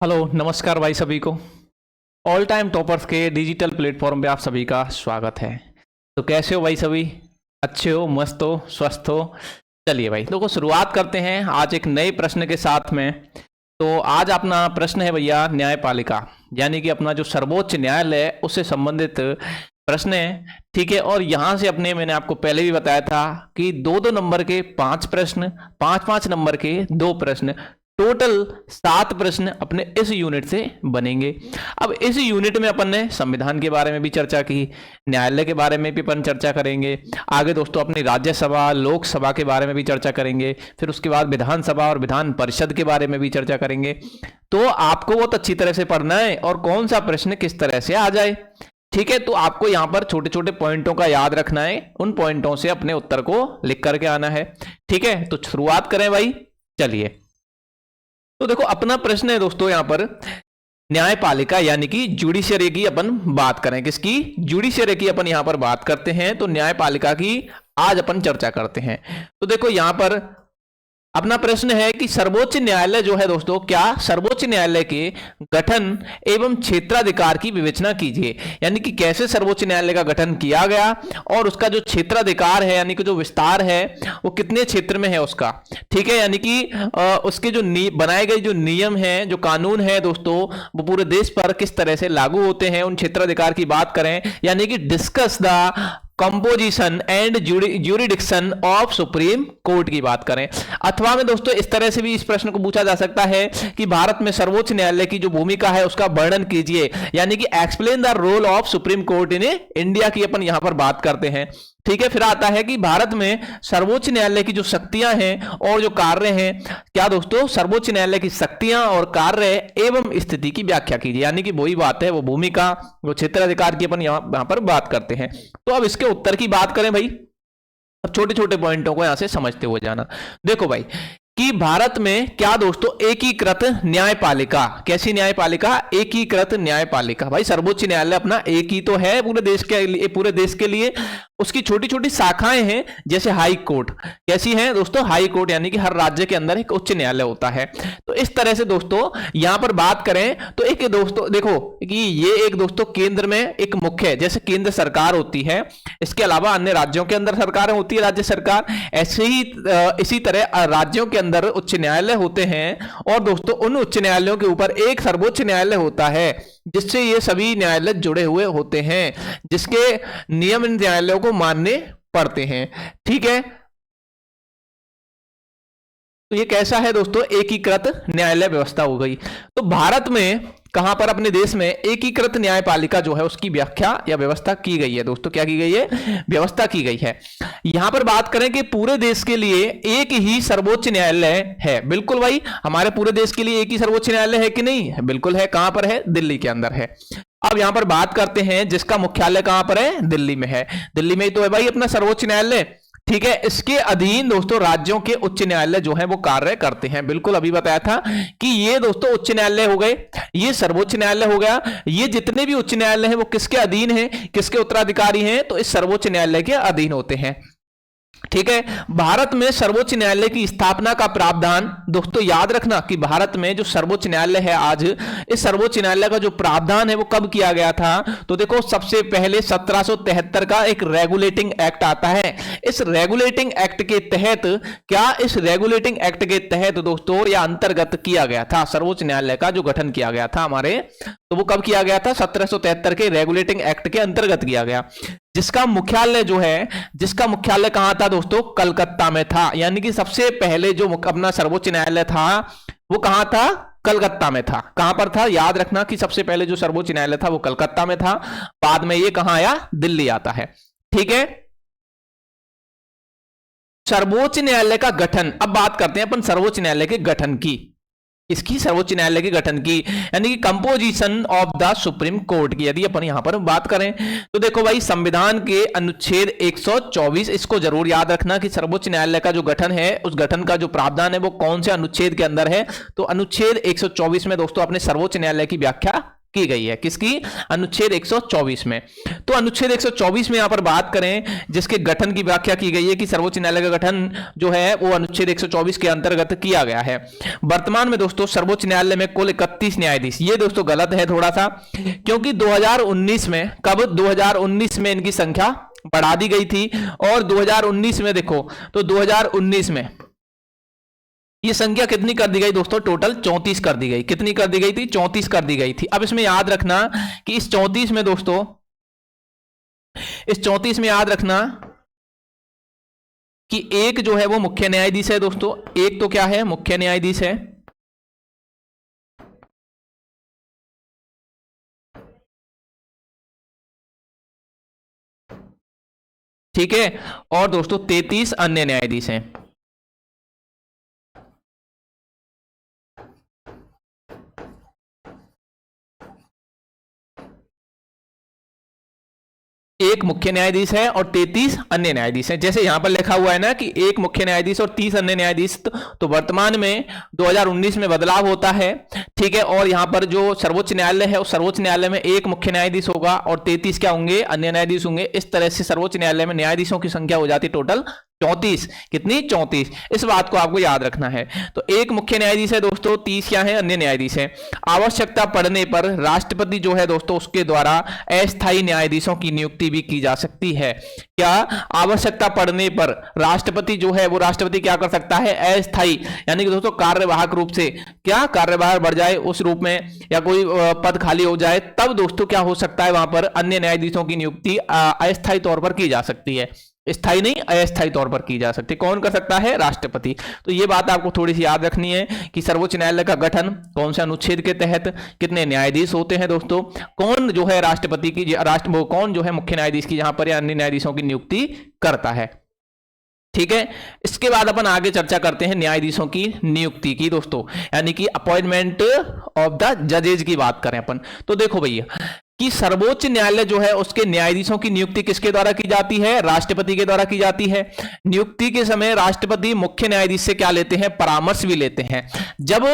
Hello नमस्कार भाई सभी को। ऑल टाइम टॉपर्स के डिजिटल प्लेटफॉर्म पे आप सभी का स्वागत है। तो कैसे हो भाई सभी? अच्छे हो, मस्त हो, स्वस्थ हो? चलिए भाई देखो शुरुआत करते हैं आज एक नए प्रश्न के साथ में। तो आज अपना प्रश्न है भैया न्यायपालिका, यानी कि अपना जो सर्वोच्च न्यायालय है उससे संबंधित प्रश्न है। ठीक है, और यहाँ से अपने मैंने आपको पहले भी बताया था कि दो दो नंबर के 5 प्रश्न, 5 नंबर के 2 प्रश्न, टोटल 7 प्रश्न अपने इस यूनिट से बनेंगे। अब इस यूनिट में अपन ने संविधान के बारे में भी चर्चा की, न्यायालय के बारे में भी अपन चर्चा करेंगे, आगे दोस्तों अपनी राज्यसभा लोकसभा के बारे में भी चर्चा करेंगे, फिर उसके बाद विधानसभा और विधान परिषद के बारे में भी चर्चा करेंगे। तो आपको बहुत अच्छी तरह से पढ़ना है और कौन सा प्रश्न किस तरह से आ जाए। ठीक है, तो आपको यहां पर छोटे छोटे पॉइंटों का याद रखना है, उन पॉइंटों से अपने उत्तर को लिख करके आना है। ठीक है, तो शुरुआत करें भाई। चलिए तो देखो अपना प्रश्न है दोस्तों यहां पर न्यायपालिका यानी कि जुडिशियरी की अपन बात करें। किसकी? जुडिशियरी की अपन यहां पर बात करते हैं। तो न्यायपालिका की आज अपन चर्चा करते हैं। तो देखो यहां पर अपना प्रश्न है कि सर्वोच्च न्यायालय जो है दोस्तों, क्या सर्वोच्च न्यायालय के गठन एवं क्षेत्राधिकार की विवेचना कीजिए, यानी कि कैसे सर्वोच्च न्यायालय का गठन किया गया और उसका जो क्षेत्राधिकार है यानी कि जो विस्तार है वो कितने क्षेत्र में है उसका। ठीक है, यानी कि उसके जो बनाए गए जो नियम है, जो कानून है दोस्तों, वो पूरे देश पर किस तरह से लागू होते हैं, उन क्षेत्राधिकार की बात करें। यानी कि discuss the composition and jurisdiction of supreme court की बात करें। अथवा में दोस्तों इस तरह से भी इस प्रश्न को पूछा जा सकता है कि भारत में सर्वोच्च न्यायालय की जो भूमिका है उसका वर्णन कीजिए, यानी कि explain the role of supreme court in India की अपन यहां पर बात करते हैं। ठीक है, फिर आता है कि भारत में सर्वोच्च न्यायालय की जो शक्तियां हैं और जो कार्य हैं, क्या दोस्तों सर्वोच्च न्यायालय की शक्तियां और कार्य एवं स्थिति की व्याख्या कीजिए, यानी कि वही बात है, वो भूमिका, वो क्षेत्राधिकार की अपन यहां पर बात करते हैं। तो अब इसके उत्तर की बात करें भाई, अब छोटे छोटे पॉइंटों को यहां से समझते हुए जाना। देखो भाई कि भारत में क्या दोस्तों एकीकृत न्यायपालिका, कैसी न्यायपालिका? एकीकृत न्यायपालिका। भाई सर्वोच्च न्यायालय अपना एक ही तो है पूरे देश के लिए, उसकी छोटी छोटी शाखाएं हैं, जैसे हाई कोर्ट। कैसी हैं दोस्तों? हाई कोर्ट, यानी कि हर राज्य के अंदर एक उच्च न्यायालय होता है। तो इस तरह से दोस्तों यहां पर बात करें तो एक दोस्तों देखो कि ये एक दोस्तों केंद्र में एक मुख्य, जैसे केंद्र सरकार होती है, इसके अलावा अन्य राज्यों के अंदर सरकारें होती है, राज्य सरकार, ऐसे ही इसी तरह राज्यों के अंदर उच्च न्यायालय होते हैं। और दोस्तों उन उच्च न्यायालयों के ऊपर एक सर्वोच्च न्यायालय होता है, जिससे ये सभी न्यायालय जुड़े हुए होते हैं, जिसके नियम इन न्यायालयों को मानने पड़ते हैं। ठीक है, तो ये कैसा है दोस्तों? एकीकृत न्यायालय व्यवस्था हो गई। तो भारत में कहां पर? अपने देश में एकीकृत न्यायपालिका जो है उसकी व्याख्या या व्यवस्था की गई है दोस्तों। क्या की गई है? व्यवस्था की गई है। यहां पर बात करें कि पूरे देश के लिए एक ही सर्वोच्च न्यायालय है। बिल्कुल भाई, हमारे पूरे देश के लिए एक ही सर्वोच्च न्यायालय है कि नहीं? बिल्कुल है। कहां पर है? दिल्ली के अंदर है। अब यहां पर बात करते हैं जिसका मुख्यालय कहां पर है? दिल्ली में है। दिल्ली में ही तो है भाई अपना सर्वोच्च न्यायालय। ठीक है, इसके अधीन दोस्तों राज्यों के उच्च न्यायालय जो है वो कार्य करते हैं। बिल्कुल अभी बताया था कि ये दोस्तों उच्च न्यायालय हो गए, ये सर्वोच्च न्यायालय हो गया, ये जितने भी उच्च न्यायालय हैं वो किसके अधीन हैं, किसके उत्तराधिकारी हैं? तो इस सर्वोच्च न्यायालय के अधीन होते हैं। ठीक है, भारत में सर्वोच्च न्यायालय की स्थापना का प्रावधान दोस्तों याद रखना कि भारत में जो सर्वोच्च न्यायालय है आज, इस सर्वोच्च न्यायालय का जो प्रावधान है वो कब किया गया था? तो देखो सबसे पहले 1773 का एक रेगुलेटिंग एक्ट आता है। इस रेगुलेटिंग एक्ट के तहत, क्या इस रेगुलेटिंग एक्ट के तहत दोस्तों या अंतर्गत किया गया था सर्वोच्च न्यायालय का जो गठन किया गया था हमारे, तो वो कब किया गया था? 1773 के रेगुलेटिंग एक्ट के अंतर्गत किया गया, जिसका मुख्यालय जो है, जिसका मुख्यालय कहां था दोस्तों? कलकत्ता में था। यानी कि सबसे पहले जो अपना सर्वोच्च न्यायालय था वो कहां था? कलकत्ता में था। कहां पर था? याद रखना कि सबसे पहले जो सर्वोच्च न्यायालय था वो कलकत्ता में था, बाद में ये कहां आया? दिल्ली आता है। ठीक है, सर्वोच्च न्यायालय का गठन। अब बात करते हैं अपन सर्वोच्च न्यायालय के गठन की, इसकी सर्वोच्च न्यायालय के गठन की, यानी कि composition of the supreme court की यदि अपन यहां पर बात करें तो देखो भाई संविधान के अनुच्छेद 124, इसको जरूर याद रखना कि सर्वोच्च न्यायालय का जो गठन है उस गठन का जो प्रावधान है वो कौन से अनुच्छेद के अंदर है? तो अनुच्छेद 124 में दोस्तों अपने सर्वोच्च न्यायालय की व्याख्या की गई है। किसकी? अनुच्छेद 124 में। तो अनुच्छेद 124 में यहां पर बात करें जिसके गठन की व्याख्या की गई है कि सर्वोच्च न्यायालय का गठन जो है वो अनुच्छेद 124 के अंतर्गत किया गया है। वर्तमान में दोस्तों सर्वोच्च न्यायालय में कुल 31 न्यायाधीश। ये दोस्तों गलत है थोड़ा सा, क्योंकि 2019 में, कब? 2019 में इनकी संख्या बढ़ा दी गई थी। और 2019 में देखो तो 2019 में ये संख्या कितनी कर दी गई दोस्तों? टोटल 34 कर दी गई। कितनी कर दी गई थी? 34 कर दी गई थी। अब इसमें याद रखना कि इस 34 में दोस्तों, इस 34 में याद रखना कि एक जो है वो मुख्य न्यायाधीश है दोस्तों। एक तो क्या है? मुख्य न्यायाधीश है। ठीक है। और दोस्तों 33 अन्य न्यायाधीश हैं। एक मुख्य न्यायाधीश है और 33 अन्य न्यायाधीश हैं। जैसे यहां पर लिखा हुआ है ना कि एक मुख्य न्यायाधीश और 30 अन्य न्यायाधीश, तो वर्तमान में 2019 में बदलाव होता है। ठीक है। और यहां पर जो सर्वोच्च न्यायालय है उस सर्वोच्च न्यायालय में एक मुख्य न्यायाधीश होगा और 33 क्या होंगे? अन्य न्यायाधीश होंगे। इस तरह से सर्वोच्च न्यायालय में न्यायाधीशों की संख्या हो जाती टोटल 34। कितनी? 34। इस बात को आपको याद रखना है। तो एक मुख्य न्यायाधीश है दोस्तों, 30 क्या है? अन्य न्यायाधीश है। आवश्यकता पड़ने पर राष्ट्रपति जो है दोस्तों उसके द्वारा अस्थायी न्यायाधीशों की नियुक्ति भी की जा सकती है। क्या? आवश्यकता पड़ने पर राष्ट्रपति जो है वो राष्ट्रपति क्या कर सकता है? अस्थायी, यानी कि दोस्तों कार्यवाहक रूप से, क्या कार्यवाहक बढ़ जाए उस रूप में या कोई पद खाली हो जाए, तब दोस्तों क्या हो सकता है? वहां पर अन्य न्यायाधीशों की नियुक्ति अस्थायी तौर पर की जा सकती है। स्थायी नहीं, अस्थायी तौर पर की जा सकती। कौन कर सकता है? राष्ट्रपति। तो ये बात आपको थोड़ी सी याद रखनी है कि सर्वोच्च न्यायालय का गठन कौन से अनुच्छेद के तहत, कितने न्यायाधीश होते हैं दोस्तों, कौन जो है राष्ट्रपति की कौन जो है मुख्य न्यायाधीश की जहां पर या अन्य न्यायाधीशों की नियुक्ति करता है। ठीक है। इसके बाद अपन आगे चर्चा करते हैं न्यायाधीशों की नियुक्ति की दोस्तों, यानी कि अपॉइंटमेंट ऑफ द जजेज की बात करें अपन। तो देखो भैया कि सर्वोच्च न्यायालय जो है उसके न्यायाधीशों की नियुक्ति किसके द्वारा की जाती है? राष्ट्रपति के द्वारा की जाती है। नियुक्ति के समय राष्ट्रपति मुख्य न्यायाधीश से क्या लेते हैं? परामर्श भी लेते हैं। जब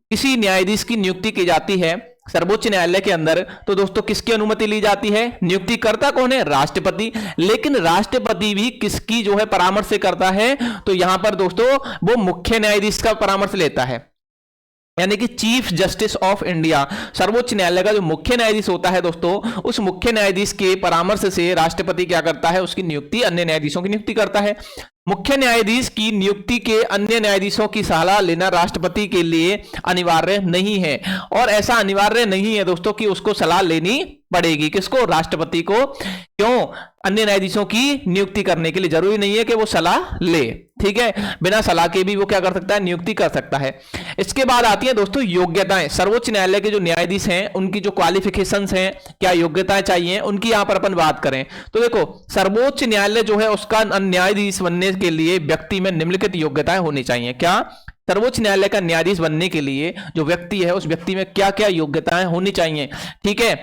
किसी न्यायाधीश की नियुक्ति की जाती है सर्वोच्च न्यायालय के अंदर, तो दोस्तों किसकी अनुमति ली जाती है? नियुक्ति करता कौन है? राष्ट्रपति। लेकिन राष्ट्रपति भी किसकी जो है परामर्श से करता है? तो यहां पर दोस्तों वो मुख्य न्यायाधीश का परामर्श लेता है, यानी कि चीफ जस्टिस ऑफ इंडिया। सर्वोच्च न्यायालय का जो मुख्य न्यायाधीश होता है दोस्तों, उस मुख्य न्यायाधीश के परामर्श से राष्ट्रपति क्या करता है? उसकी नियुक्ति, अन्य न्यायाधीशों की नियुक्ति करता है। मुख्य न्यायाधीश की नियुक्ति के अन्य न्यायाधीशों की सलाह लेना राष्ट्रपति के लिए अनिवार्य नहीं है। और ऐसा अनिवार्य नहीं है दोस्तों कि उसको सलाह लेनी पड़ेगी। किसको? राष्ट्रपति को। क्यों? अन्य न्यायाधीशों की नियुक्ति करने के लिए जरूरी नहीं है कि वो सलाह ले। ठीक है। बिना सलाह के भी वो क्या कर सकता है? नियुक्ति कर सकता है। इसके बाद आती है दोस्तों योग्यताएं। सर्वोच्च न्यायालय के जो न्यायाधीश हैं उनकी जो क्वालिफिकेशंस हैं, क्या योग्यताएं चाहिए, उनकी यहां पर अपन बात करें तो देखो सर्वोच्च न्यायालय जो है उसका न्यायाधीश बनने के लिए व्यक्ति में निम्नलिखित योग्यताएं होनी चाहिए। क्या? सर्वोच्च न्यायालय का न्यायाधीश बनने के लिए जो व्यक्ति है उस व्यक्ति में क्या क्या योग्यताएं होनी चाहिए। ठीक है।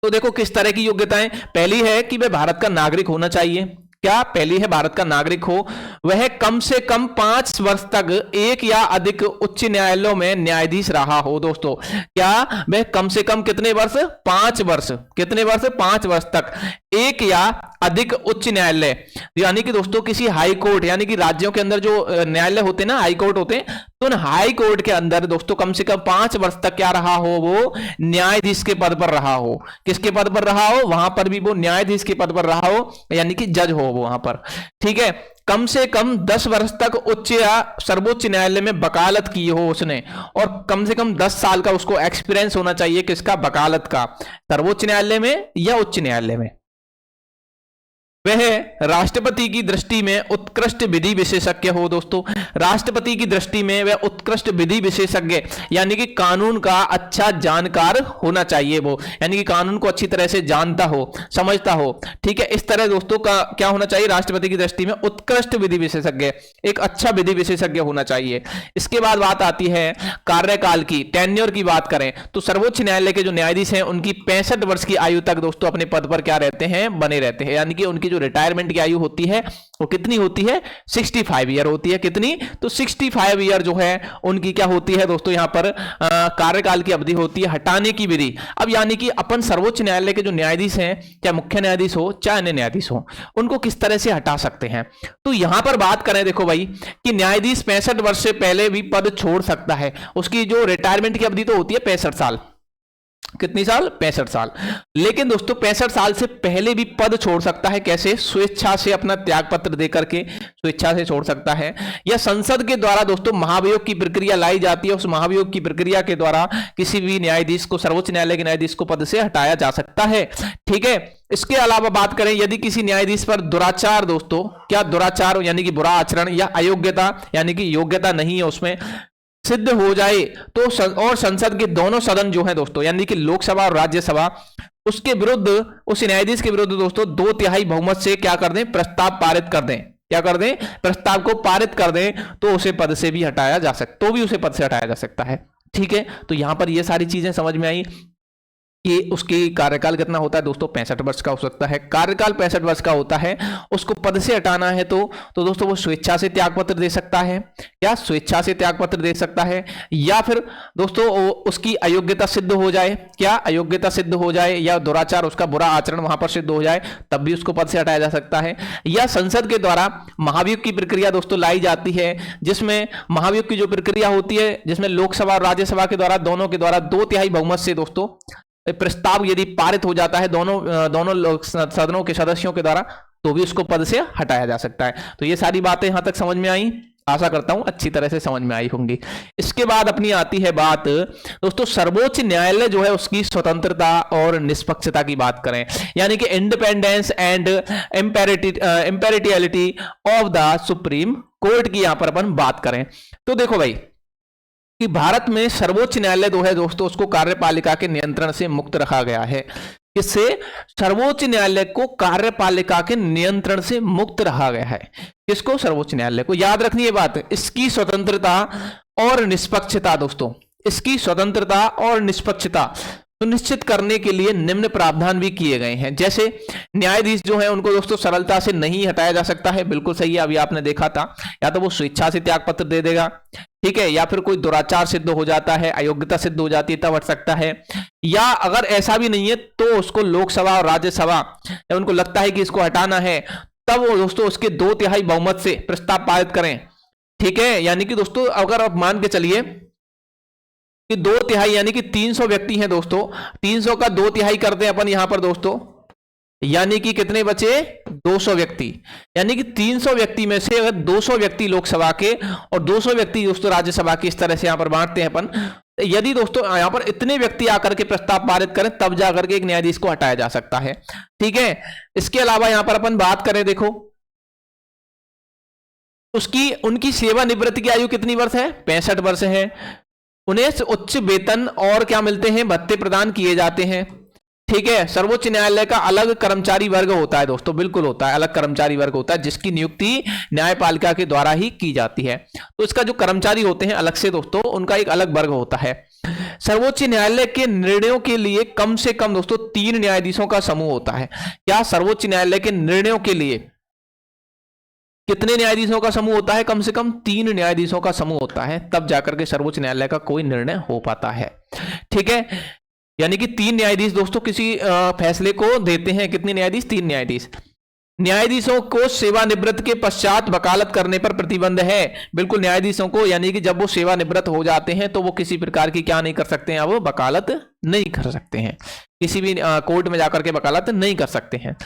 तो देखो किस तरह की योग्यताएं। पहली है कि वह भारत का नागरिक होना चाहिए। क्या? पहली है भारत का नागरिक हो, वह कम से कम 5 वर्ष तक एक या अधिक उच्च न्यायालयों में न्यायाधीश रहा हो दोस्तों। क्या? वह कम से कम कितने वर्ष? 5 वर्ष। कितने वर्ष? 5 वर्ष तक एक या अधिक उच्च न्यायालय, यानी कि दोस्तों किसी हाई कोर्ट, यानी कि राज्यों के अंदर जो न्यायालय होते हैं ना, हाई कोर्ट होते हैं, तो उन हाई कोर्ट के अंदर दोस्तों कम से कम 5 वर्ष तक क्या रहा हो? वो न्यायाधीश के पद पर रहा हो। किसके पद पर रहा हो? वहां पर भी वो न्यायाधीश के पद पर रहा हो, यानी कि जज हो वो वहां पर। ठीक है। कम से कम 10 वर्ष तक उच्च या सर्वोच्च न्यायालय में वकालत की हो उसने, और कम से कम 10 साल का उसको एक्सपीरियंस होना चाहिए। किसका? वकालत का। सर्वोच्च न्यायालय में या उच्च न्यायालय में। वह राष्ट्रपति की दृष्टि में उत्कृष्ट विधि विशेषज्ञ हो दोस्तों। राष्ट्रपति की दृष्टि में वह उत्कृष्ट विधि विशेषज्ञ, यानी कि कानून का अच्छा जानकार होना चाहिए वो, यानी कि कानून को अच्छी तरह से जानता हो, समझता हो। ठीक है। इस तरह दोस्तों का क्या होना चाहिए? राष्ट्रपति की दृष्टि में उत्कृष्ट विधि विशेषज्ञ, एक अच्छा विधि विशेषज्ञ होना चाहिए। इसके बाद बात आती है कार्यकाल की, टेन्योर की बात करें तो सर्वोच्च न्यायालय के जो न्यायाधीश हैं उनकी 65 वर्ष की आयु तक दोस्तों अपने पद पर क्या रहते हैं? बने रहते हैं, यानी कि उनकी रिटायरमेंट की आयु होती है वो कितनी होती है? 65 ईयर होती है। कितनी? तो 65 ईयर जो है उनकी क्या होती है दोस्तों? यहां पर कार्यकाल की अवधि होती है, हटाने की विधि। अब यानी कि अपन सर्वोच्च न्यायालय के जो न्यायाधीश हैं, चाहे मुख्य न्यायाधीश हो चाहे अन्य न्यायाधीश हो, उनको किस तरह से हटा सकते हैं। तो यहां पर बात करें देखो भाई कि न्यायाधीश 65 वर्ष से पहले भी पद छोड़ सकता है। उसकी जो रिटायरमेंट की अवधि तो होती है 65 साल। कितनी साल? 65 साल। लेकिन दोस्तों 65 साल से पहले भी पद छोड़ सकता है। कैसे? स्वेच्छा से अपना त्याग पत्र देकर के स्वेच्छा से छोड़ सकता है, या संसद के द्वारा दोस्तों महाभियोग की प्रक्रिया लाई जाती है, उस महाभियोग की प्रक्रिया के द्वारा किसी भी न्यायाधीश को, सर्वोच्च न्यायालय के न्यायाधीश को पद से हटाया जा सकता है। ठीक है। इसके अलावा बात करें यदि किसी न्यायाधीश पर दुराचार, दोस्तों क्या दुराचार यानी कि बुरा आचरण, या अयोग्यता यानी कि योग्यता नहीं है उसमें, सिद्ध हो जाए तो और संसद के दोनों सदन जो है दोस्तों यानी कि लोकसभा और राज्यसभा उसके विरुद्ध, उस न्यायाधीश के विरुद्ध दोस्तों 2/3 बहुमत से क्या कर दें? प्रस्ताव पारित कर दें। क्या कर दें? प्रस्ताव को पारित कर दें, तो उसे पद से भी हटाया जा सकता, तो भी उसे पद से हटाया जा सकता है। ठीक है। तो यहां पर ये सारी चीजें समझ में आई कि उसकी कार्यकाल कितना होता है दोस्तों? 65 वर्ष का हो सकता है। कार्यकाल 65 वर्ष का होता है। उसको पद से हटाना है तो दोस्तों वो स्वेच्छा से त्यागपत्र दे सकता है। क्या? स्वेच्छा से त्यागपत्र दे सकता है, या फिर दोस्तों उसकी अयोग्यता सिद्ध हो जाए। क्या? अयोग्यता सिद्ध हो जाए, या दुराचार, उसका बुरा आचरण वहां पर सिद्ध हो जाए, तब भी उसको पद से हटाया जा सकता है। या संसद के द्वारा महाभियोग की प्रक्रिया दोस्तों लाई जाती है, जिसमें महाभियोग की जो प्रक्रिया होती है, जिसमें लोकसभा और राज्यसभा के द्वारा, दोनों के द्वारा 2/3 बहुमत से दोस्तों प्रस्ताव यदि पारित हो जाता है दोनों सदनों के सदस्यों के द्वारा, तो भी उसको पद से हटाया जा सकता है। तो ये सारी बातें यहां तक समझ में आई, आशा करता हूं अच्छी तरह से समझ में आई होंगी। इसके बाद अपनी आती है बात दोस्तों सर्वोच्च न्यायालय जो है उसकी स्वतंत्रता और निष्पक्षता की बात करें, यानी कि independence and impartiality of the supreme court की यहां पर अपन बात करें तो देखो भाई कि भारत में सर्वोच्च न्यायालय जो है दोस्तों उसको कार्यपालिका के नियंत्रण से मुक्त रखा गया है। इससे सर्वोच्च न्यायालय को कार्यपालिका के नियंत्रण से मुक्त रखा गया है। किसको? सर्वोच्च न्यायालय को। याद रखनी ये बात, इसकी स्वतंत्रता और निष्पक्षता दोस्तों, इसकी स्वतंत्रता और निष्पक्षता सुनिश्चित करने के लिए निम्न प्रावधान भी किए गए हैं। जैसे न्यायाधीश जो है उनको दोस्तों सरलता से नहीं हटाया जा सकता है। बिल्कुल सही है, अभी आपने देखा था, या तो वो स्वेच्छा से त्यागपत्र दे देगा, ठीक है, या फिर कोई दुराचार सिद्ध हो जाता है, अयोग्यता सिद्ध हो जाती है, तब हट सकता है। या अगर ऐसा भी नहीं है तो उसको लोकसभा और राज्यसभा उनको लगता है कि इसको हटाना है, तब वो दोस्तों उसके 2/3 बहुमत से प्रस्ताव पारित करें। ठीक है। यानी कि दोस्तों अगर आप मान के चलिए कि 2/3 यानी कि 300 व्यक्ति हैं दोस्तों, 300 का 2/3 करते हैं अपन यहां पर दोस्तों, यानी कि कितने बचे? 200 व्यक्ति। यानी कि 300 व्यक्ति में से अगर 200 व्यक्ति लोकसभा के और 200 व्यक्ति दोस्तों राज्यसभा की, इस तरह से यहां पर बांटते हैं अपन। यदि दोस्तों यहां पर इतने व्यक्ति आकर के प्रस्ताव पारित करें तब जाकर के एक न्यायाधीश को हटाया जा सकता है। ठीक है। इसके अलावा यहां पर अपन बात करें, देखो उनकी सेवानिवृत्ति की आयु कितनी वर्ष है? 65 वर्ष है। उन्हें उच्च वेतन और क्या मिलते हैं? भत्ते प्रदान किए जाते हैं। ठीक है। सर्वोच्च न्यायालय का अलग कर्मचारी वर्ग होता है दोस्तों, बिल्कुल होता है, अलग कर्मचारी वर्ग होता है जिसकी नियुक्ति न्यायपालिका के द्वारा ही की जाती है। तो इसका जो कर्मचारी होते हैं अलग से दोस्तों, उनका एक अलग वर्ग होता है। सर्वोच्च न्यायालय के निर्णयों के लिए कम से कम दोस्तों 3 न्यायाधीशों का समूह होता है। क्या? सर्वोच्च न्यायालय के निर्णयों के लिए कितने न्यायाधीशों का समूह होता है? कम से कम 3 न्यायाधीशों का समूह होता है, तब जाकर के सर्वोच्च न्यायालय का कोई निर्णय हो पाता है। ठीक है। यानी कि 3 न्यायाधीश दोस्तों किसी फैसले को देते हैं। कितने न्यायाधीश? 3 न्यायाधीश। न्यायाधीशों को सेवानिवृत्त के पश्चात वकालत करने पर प्रतिबंध है। बिल्कुल, न्यायाधीशों को यानी कि जब वो सेवानिवृत्त हो जाते हैं तो वो किसी प्रकार की क्या नहीं कर सकते हैं? अब वो वकालत नहीं कर सकते हैं, किसी भी कोर्ट में जाकर के वकालत नहीं कर सकते हैं।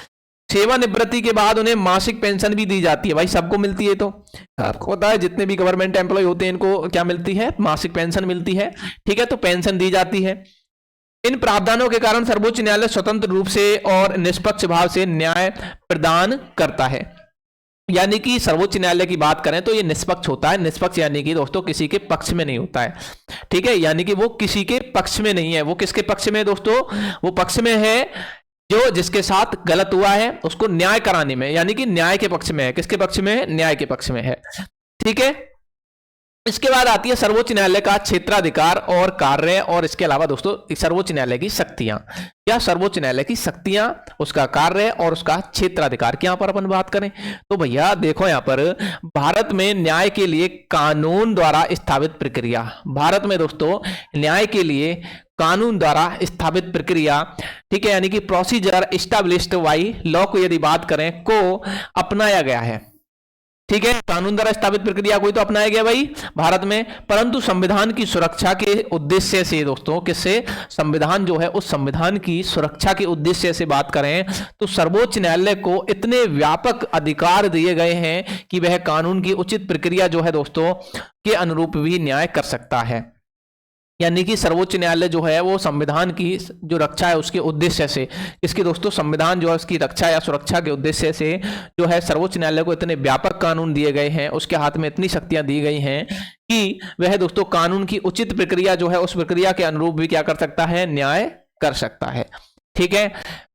सेवानिवृत्ति के बाद उन्हें मासिक पेंशन भी दी जाती है। भाई सबको मिलती है, तो आपको पता है जितने भी गवर्नमेंट एम्प्लॉय होते हैं इनको क्या मिलती है? मासिक पेंशन मिलती है। ठीक है। तो पेंशन दी जाती है। इन प्रावधानों के कारण सर्वोच्च न्यायालय स्वतंत्र रूप से और निष्पक्ष भाव से न्याय प्रदान करता है। यानी कि सर्वोच्च न्यायालय की बात करें तो ये निष्पक्ष होता है। निष्पक्ष यानी कि दोस्तों किसी के पक्ष में नहीं होता है। ठीक है। यानी कि वो किसी के पक्ष में नहीं है। वो किसके पक्ष में दोस्तों? वो पक्ष में है जो जिसके साथ गलत हुआ है उसको न्याय कराने में, यानी कि न्याय के पक्ष में है। किसके पक्ष में है? न्याय के पक्ष में है। ठीक है। इसके बाद आती है सर्वोच्च न्यायालय का क्षेत्राधिकार और कार्य, और इसके अलावा दोस्तों सर्वोच्च न्यायालय की शक्तियां। क्या सर्वोच्च न्यायालय की शक्तियां, उसका कार्य और उसका क्षेत्राधिकार की यहां पर अपन बात करें तो भैया देखो यहां पर भारत में न्याय के लिए कानून द्वारा स्थापित प्रक्रिया, भारत में दोस्तों न्याय के लिए कानून द्वारा स्थापित प्रक्रिया, ठीक है, यानी कि प्रोसीजर एस्टैब्लिश्ड बाय लॉ को यदि बात करें को अपनाया गया है, ठीक है, कानून द्वारा स्थापित प्रक्रिया कोई तो अपनाया गया भाई भारत में, परंतु संविधान की सुरक्षा के उद्देश्य से दोस्तों, किससे, संविधान जो है उस संविधान की सुरक्षा के उद्देश्य से बात करें तो सर्वोच्च न्यायालय को इतने व्यापक अधिकार दिए गए हैं कि वह कानून की उचित प्रक्रिया जो है दोस्तों के अनुरूप भी न्याय कर सकता है। यानी कि सर्वोच्च न्यायालय जो है वो संविधान की जो रक्षा है उसके उद्देश्य से, इसकी दोस्तों संविधान जो है उसकी रक्षा या सुरक्षा के उद्देश्य से जो है सर्वोच्च न्यायालय को इतने व्यापक कानून दिए गए हैं, उसके हाथ में इतनी शक्तियां दी गई हैं कि वह दोस्तों कानून की उचित प्रक्रिया जो है उस प्रक्रिया के अनुरूप भी क्या कर सकता है, न्याय कर सकता है। ठीक है,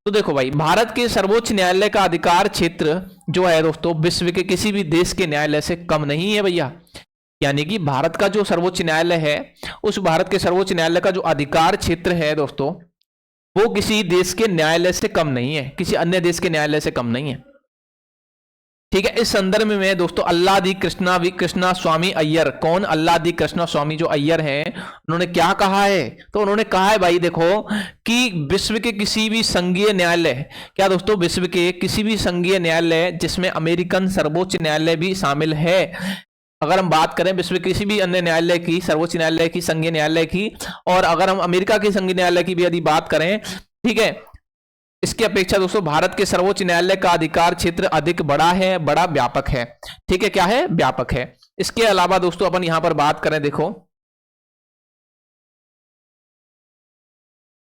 तो देखो भाई भारत के सर्वोच्च न्यायालय का अधिकार क्षेत्र जो है दोस्तों विश्व के किसी भी देश के न्यायालय से कम नहीं है भैया। यानी कि भारत का जो सर्वोच्च न्यायालय है उस भारत के सर्वोच्च न्यायालय का जो अधिकार क्षेत्र है दोस्तों वो किसी देश के न्यायालय से कम नहीं है, किसी अन्य देश के न्यायालय से कम नहीं है। ठीक है, इस संदर्भ में दोस्तों अल्लादी कृष्णा स्वामी अय्यर, कौन, अल्लादी कृष्णा स्वामी जो अय्यर हैं, उन्होंने क्या कहा है, तो उन्होंने कहा है भाई देखो कि विश्व के किसी भी संघीय न्यायालय, क्या दोस्तों, विश्व के किसी भी संघीय न्यायालय जिसमें अमेरिकन सर्वोच्च न्यायालय भी शामिल है, अगर हम बात करें विश्व किसी भी अन्य न्यायालय की, सर्वोच्च न्यायालय की, संघीय न्यायालय की, और अगर हम अमेरिका के संघीय न्यायालय की भी यदि बात करें, ठीक है, इसकी अपेक्षा दोस्तों भारत के सर्वोच्च न्यायालय का अधिकार क्षेत्र अधिक बड़ा है, बड़ा व्यापक है। ठीक है, क्या है, व्यापक है। इसके अलावा दोस्तों अपन यहां पर बात करें देखो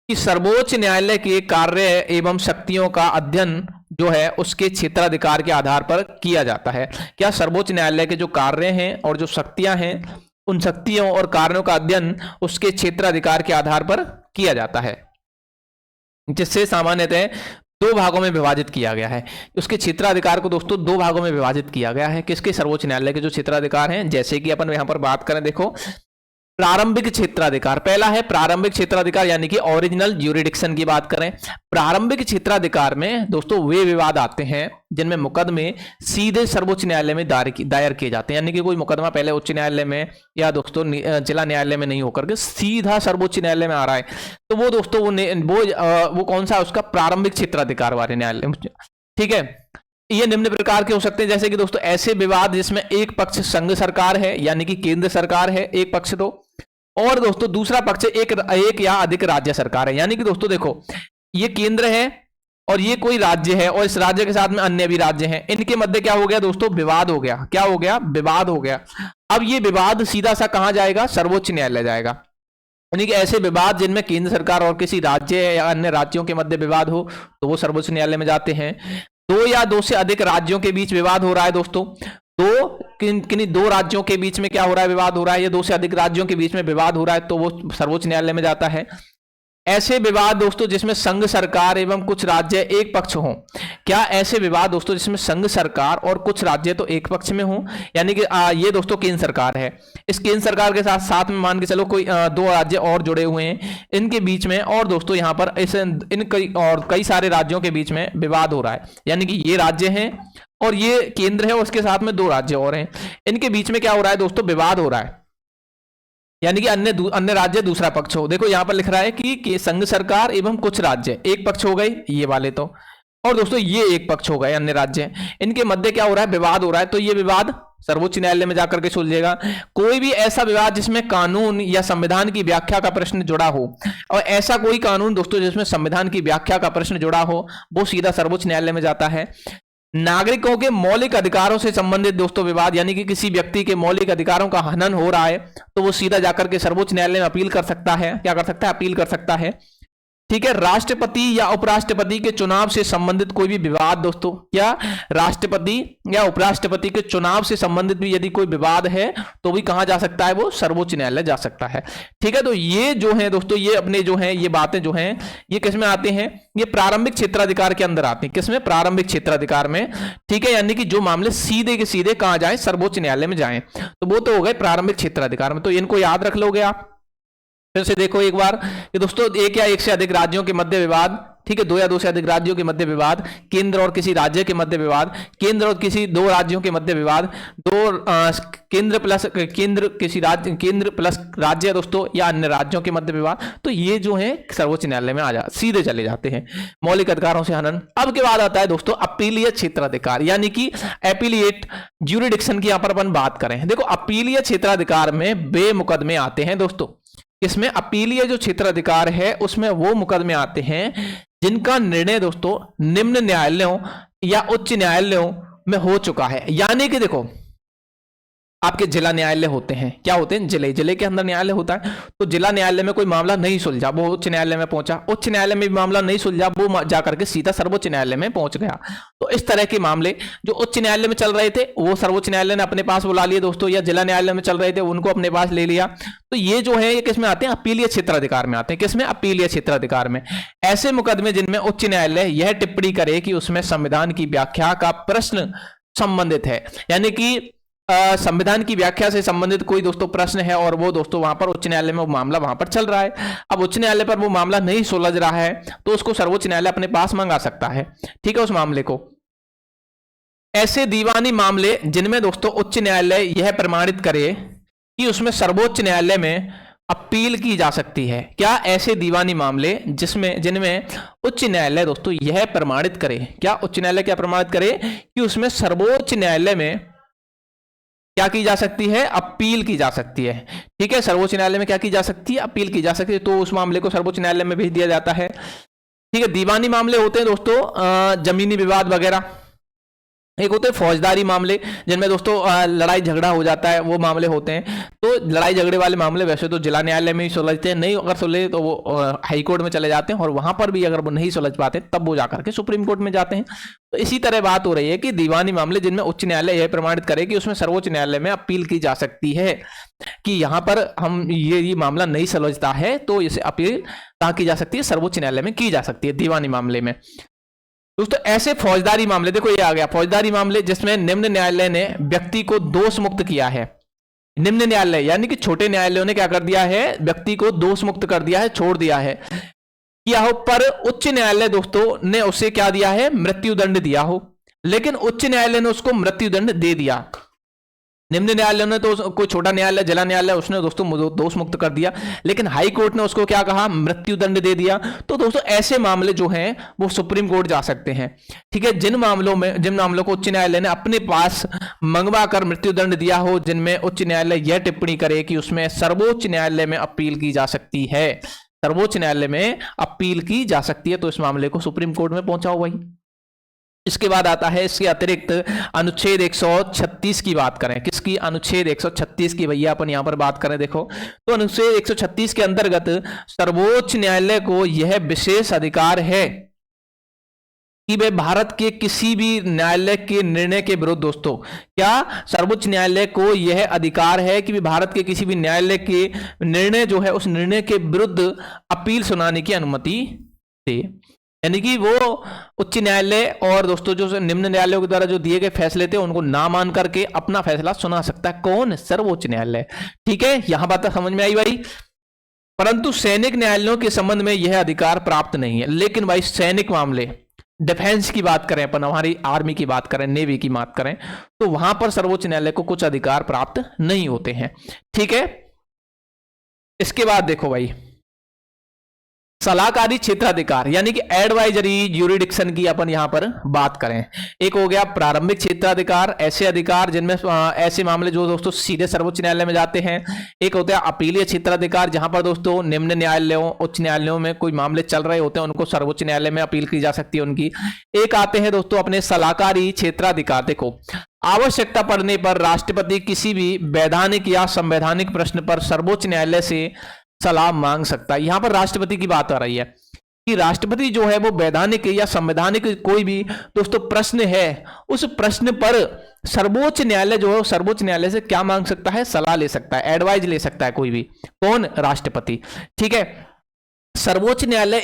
कि सर्वोच्च न्यायालय के कार्य एवं शक्तियों का अध्ययन जो है उसके क्षेत्राधिकार के आधार पर किया जाता है। क्या सर्वोच्च न्यायालय के जो कार्य हैं और जो शक्तियां हैं उन शक्तियों और कार्यों का अध्ययन उसके क्षेत्राधिकार के आधार पर किया जाता है, जिससे सामान्यतः दो भागों में विभाजित किया गया है। उसके क्षेत्राधिकार को दोस्तों दो भागों में विभाजित किया गया है, किसके, सर्वोच्च न्यायालय के जो क्षेत्राधिकार हैं। जैसे कि अपन यहां पर बात करें देखो प्रारंभिक क्षेत्राधिकार, पहला है प्रारंभिक क्षेत्राधिकार यानी कि ओरिजिनल ज्यूरिडिक्शन की बात करें। प्रारंभिक क्षेत्राधिकार में दोस्तों वे विवाद आते हैं जिनमें मुकदमे सीधे सर्वोच्च न्यायालय में दायर किए जाते हैं, यानी कि कोई मुकदमा पहले उच्च न्यायालय में या दोस्तों जिला न्यायालय में नहीं होकर के सीधा सर्वोच्च न्यायालय में आ रहा है, तो वो दोस्तों वो कौन सा, उसका प्रारंभिक क्षेत्राधिकार वाले न्यायालय। ठीक है, ये निम्न प्रकार के हो सकते हैं, जैसे कि दोस्तों ऐसे विवाद जिसमें एक पक्ष संघ सरकार है यानी कि केंद्र सरकार है, एक पक्ष तो, और दोस्तों दूसरा पक्ष एक या अधिक राज्य सरकार है। यानी कि दोस्तों देखो ये केंद्र है और ये कोई राज्य है और इस राज्य के साथ में अन्य भी राज्य हैं, इनके मध्य क्या हो गया दोस्तों, विवाद हो गया। क्या हो गया, विवाद हो गया। अब ये विवाद सीधा सा कहां जाएगा, सर्वोच्च न्यायालय जाएगा। यानी कि ऐसे विवाद जिनमें केंद्र सरकार और किसी राज्य या अन्य राज्यों के मध्य विवाद हो तो वो सर्वोच्च न्यायालय में जाते हैं। दो या दो से अधिक राज्यों के बीच विवाद हो रहा है दोस्तों, किन्हीं दो राज्यों के बीच में क्या हो रहा है, विवाद हो रहा है, या दो से अधिक राज्यों के बीच में विवाद हो रहा है तो वो सर्वोच्च न्यायालय में जाता है। ऐसे विवाद दोस्तों जिसमें संघ सरकार एवं कुछ राज्य एक पक्ष हों, क्या ऐसे विवाद दोस्तों जिसमें संघ सरकार और कुछ राज्य तो एक पक्ष में हों, यानी कि ये दोस्तों केंद्र सरकार है, इस केंद्र सरकार के साथ में मान के चलो कोई दो राज्य और जुड़े हुए हैं, इनके बीच में और दोस्तों यहां पर कई सारे राज्यों के बीच में विवाद हो रहा है, यानी कि ये राज्य हैं और ये केंद्र है और उसके साथ में दो राज्य और हैं, इनके बीच में क्या हो रहा है दोस्तों, विवाद हो रहा है, यानी कि अन्य राज्य दूसरा पक्ष हो। देखो यहां पर लिख रहा है कि संघ सरकार एवं कुछ राज्य एक पक्ष हो गए ये वाले तो, और दोस्तों ये एक पक्ष हो गए अन्य राज्य, इनके मध्य क्या हो रहा है, विवाद हो रहा है, तो ये विवाद सर्वोच्च न्यायालय में जाकर के सुलझेगा। कोई भी ऐसा विवाद जिसमें कानून या संविधान की व्याख्या का प्रश्न जुड़ा हो, और ऐसा कोई कानून दोस्तों जिसमें संविधान की व्याख्या का प्रश्न जुड़ा हो, वो सीधा सर्वोच्च न्यायालय में जाता है। नागरिकों के मौलिक अधिकारों से संबंधित दोस्तों विवाद, यानी कि किसी व्यक्ति के मौलिक अधिकारों का हनन हो रहा है तो वो सीधा जाकर के सर्वोच्च न्यायालय में अपील कर सकता है, क्या कर सकता है, अपील कर सकता है। ठीक है, राष्ट्रपति या उपराष्ट्रपति के चुनाव से संबंधित कोई भी विवाद दोस्तों, क्या राष्ट्रपति या उपराष्ट्रपति के चुनाव से संबंधित भी यदि कोई विवाद है तो भी कहां जा सकता है, वो सर्वोच्च न्यायालय जा सकता है। ठीक है, तो ये जो है दोस्तों, ये अपने जो है ये बातें जो हैं ये किसमें आते हैं, ये प्रारंभिक क्षेत्राधिकार के अंदर आते हैं। किसमें, प्रारंभिक क्षेत्राधिकार में। ठीक है, यानी कि जो मामले सीधे के सीधे कहां जाए, सर्वोच्च न्यायालय में जाएं, तो वो तो हो गए प्रारंभिक क्षेत्राधिकार में। तो इनको याद रख लोगे आप। फिर से देखो एक बार कि दोस्तों, एक या एक से अधिक राज्यों के मध्य विवाद, ठीक है, दो या दो से अधिक राज्यों के मध्य विवाद, केंद्र और किसी राज्य के मध्य विवाद, केंद्र और किसी दो राज्यों के मध्य विवाद, केंद्र प्लस राज्य दोस्तों या अन्य राज्यों के मध्य विवाद, तो ये जो है सर्वोच्च न्यायालय में सीधे चले जाते हैं। मौलिक अधिकारों से हनन। अब के बाद आता है दोस्तों अपीलीय क्षेत्राधिकार, यानी कि एपीलिएट ज्यूरिडिक्शन की यहां पर अपन बात करें। देखो, अपीलीय क्षेत्राधिकार में वे मुकदमे आते हैं दोस्तों, इसमें अपीलीय जो क्षेत्राधिकार है उसमें वो मुकदमे आते हैं जिनका निर्णय दोस्तों निम्न न्यायालयों या उच्च न्यायालयों में हो चुका है। यानी कि देखो, आपके जिला न्यायालय होते हैं, क्या होते हैं, जिले के अंदर न्यायालय होता है। तो जिला न्यायालय में कोई मामला नहीं सुलझा, वो उच्च न्यायालय में पहुंचा, उच्च न्यायालय में भी मामला नहीं सुलझा, वो जाकर के सीधा सर्वोच्च न्यायालय में पहुंच गया। तो इस तरह के मामले जो उच्च न्यायालय में चल रहे थे वो सर्वोच्च न्यायालय ने अपने पास बुला लिए दोस्तों, या जिला न्यायालय में चल रहे थे उनको अपने पास ले लिया। तो ये जो है ये किसमें आते हैं, अपीलीय क्षेत्राधिकार में आते हैं। किसमें, अपीलीय क्षेत्राधिकार में। ऐसे मुकदमे जिनमें उच्च न्यायालय यह टिप्पणी करे कि उसमें संविधान की व्याख्या का प्रश्न संबंधित है, यानी कि संविधान की व्याख्या से संबंधित कोई दोस्तों प्रश्न है और वो दोस्तों वहां पर उच्च न्यायालय में वो मामला वहां पर चल रहा है। अब उच्च न्यायालय पर वो मामला नहीं सुलझ रहा है तो उसको सर्वोच्च न्यायालय अपने पास मंगा सकता है। ठीक है, उस मामले को। ऐसे दीवानी मामले जिनमें दोस्तों उच्च न्यायालय यह प्रमाणित करे कि उसमें सर्वोच्च न्यायालय में अपील की जा सकती है। क्या, ऐसे दीवानी मामले जिनमें उच्च न्यायालय दोस्तों यह प्रमाणित करे, क्या उच्च न्यायालय क्या प्रमाणित करे कि उसमें सर्वोच्च न्यायालय में क्या की जा सकती है, अपील की जा सकती है। ठीक है, सर्वोच्च न्यायालय में क्या की जा सकती है, अपील की जा सकती है। तो उस मामले को सर्वोच्च न्यायालय में भेज दिया जाता है। ठीक है, दीवानी मामले होते हैं दोस्तों जमीनी विवाद वगैरह। एक होते हैं फौजदारी मामले जिनमें दोस्तों लड़ाई झगड़ा हो जाता है, वो मामले होते हैं। तो लड़ाई झगड़े वाले मामले वैसे तो जिला न्यायालय में ही सुलझते हैं, नहीं अगर सुलझे तो वो हाई कोर्ट में चले जाते हैं, और वहां पर भी अगर वो नहीं सुलझ पाते तब वो जाकर के सुप्रीम कोर्ट में जाते हैं। तो इसी तरह बात हो रही है कि दीवानी मामले जिनमें उच्च न्यायालय यह प्रमाणित करे कि उसमें सर्वोच्च न्यायालय में अपील की जा सकती है कि यहां पर हम ये मामला नहीं सुलझता है, तो इसे अपील कहां की जा सकती है, सर्वोच्च न्यायालय में की जा सकती है दीवानी मामले में। दोस्तों ऐसे फौजदारी मामले, देखो ये आ गया फौजदारी मामले जिसमें निम्न न्यायालय ने व्यक्ति को दोष मुक्त किया है। निम्न न्यायालय यानी कि छोटे न्यायालयों ने क्या कर दिया है, व्यक्ति को दोष मुक्त कर दिया है, छोड़ दिया है, किया हो। पर उच्च न्यायालय दोस्तों ने उसे क्या दिया है, मृत्युदंड दिया हो, लेकिन उच्च न्यायालय ने उसको मृत्युदंड दे दिया। निम्न न्यायालय ने तो कोई छोटा न्यायालय, जिला न्यायालय, उसने दोस्तों दोष मुक्त कर दिया, लेकिन हाई कोर्ट ने उसको क्या कहा, मृत्युदंड दे दिया। तो दोस्तों ऐसे मामले जो हैं वो सुप्रीम कोर्ट जा सकते हैं। ठीक है, जिन मामलों को उच्च न्यायालय ने अपने पास मंगवा कर मृत्युदंड दिया हो, जिनमें उच्च न्यायालय यह टिप्पणी करे कि उसमें सर्वोच्च न्यायालय में अपील की जा सकती है, सर्वोच्च न्यायालय में अपील की जा सकती है, तो इस मामले को सुप्रीम कोर्ट में पहुंचाओ भाई। इसके बाद आता है इसके अतिरिक्त अनुच्छेद 136 की बात करें। किसकी, अनुच्छेद 136 की भैया अपन यहां पर बात करें। देखो तो अनुच्छेद 136 के अंतर्गत सर्वोच्च न्यायालय को यह विशेष अधिकार है कि वे भारत के किसी भी न्यायालय के निर्णय के विरुद्ध, दोस्तों क्या सर्वोच्च न्यायालय को यह अधिकार है कि वे भारत के किसी भी न्यायालय के निर्णय जो है उस निर्णय के विरुद्ध अपील सुनाने की अनुमति दे। यानी कि वो उच्च न्यायालय और दोस्तों जो निम्न न्यायालयों के द्वारा जो दिए गए फैसले थे उनको ना मान करके अपना फैसला सुना सकता है। कौन, सर्वोच्च न्यायालय। ठीक है, यहां बात समझ में आई भाई। परंतु सैनिक न्यायालयों के संबंध में यह अधिकार प्राप्त नहीं है। लेकिन भाई सैनिक मामले, डिफेंस की बात करें अपन, हमारी आर्मी की बात करें, नेवी की बात करें, तो वहां पर सर्वोच्च न्यायालय को कुछ अधिकार प्राप्त नहीं होते हैं। ठीक है, इसके बाद देखो भाई सलाहकारी क्षेत्राधिकार यानी कि एडवाइजरी ज्यूरिडिक्शन की अपन यहां पर बात करें। एक हो गया प्रारंभिक क्षेत्राधिकार, ऐसे अधिकार जिनमें ऐसे मामले जो दोस्तों सीधे सर्वोच्च न्यायालय में जाते हैं। एक होता है अपीलीय क्षेत्राधिकार, जहां पर दोस्तों निम्न न्यायालयों, उच्च न्यायालयों में कोई मामले चल रहे होते हैं, उनको सर्वोच्च न्यायालय में अपील की जा सकती है उनकी। एक आते हैं दोस्तों अपने सलाहकारी क्षेत्राधिकार। देखो आवश्यकता पड़ने पर राष्ट्रपति किसी भी वैधानिक या संवैधानिक प्रश्न पर सर्वोच्च न्यायालय से सलाह मांग सकता है। यहां पर राष्ट्रपति की बात आ रही है कि राष्ट्रपति जो है वो वैधानिक या संवैधानिक कोई भी दोस्तों प्रश्न है, उस प्रश्न पर सर्वोच्च न्यायालय जो है सर्वोच्च न्यायालय से क्या मांग सकता है, सलाह ले सकता है, एडवाइज ले सकता है कोई भी, कौन, राष्ट्रपति। ठीक है, सर्वोच्च न्यायालय